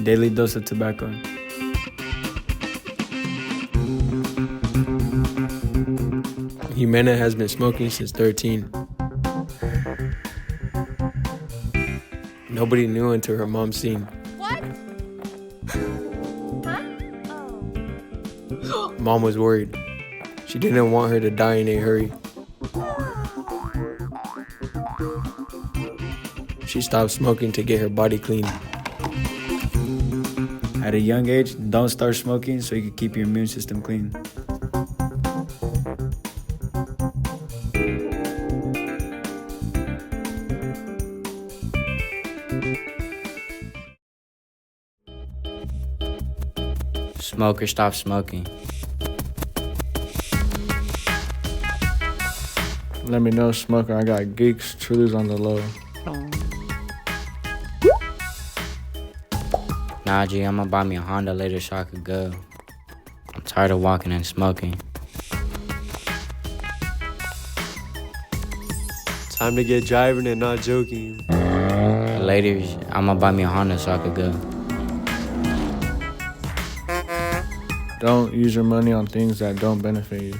daily dose of tobacco. Jimena has been smoking since 13. Nobody knew until her mom seen. What? Huh? Oh. Mom was worried. She didn't want her to die in a hurry. She stopped smoking to get her body clean. At a young age, don't start smoking so you can keep your immune system clean. Smoke or stop smoking. Let me know, smoker. I got geeks, truths on the low. Nah, G, I'ma buy me a Honda later so I could go. I'm tired of walking and smoking. Time to get driving and not joking. Later, I'ma buy me a Honda so I could go. Don't use your money on things that don't benefit you.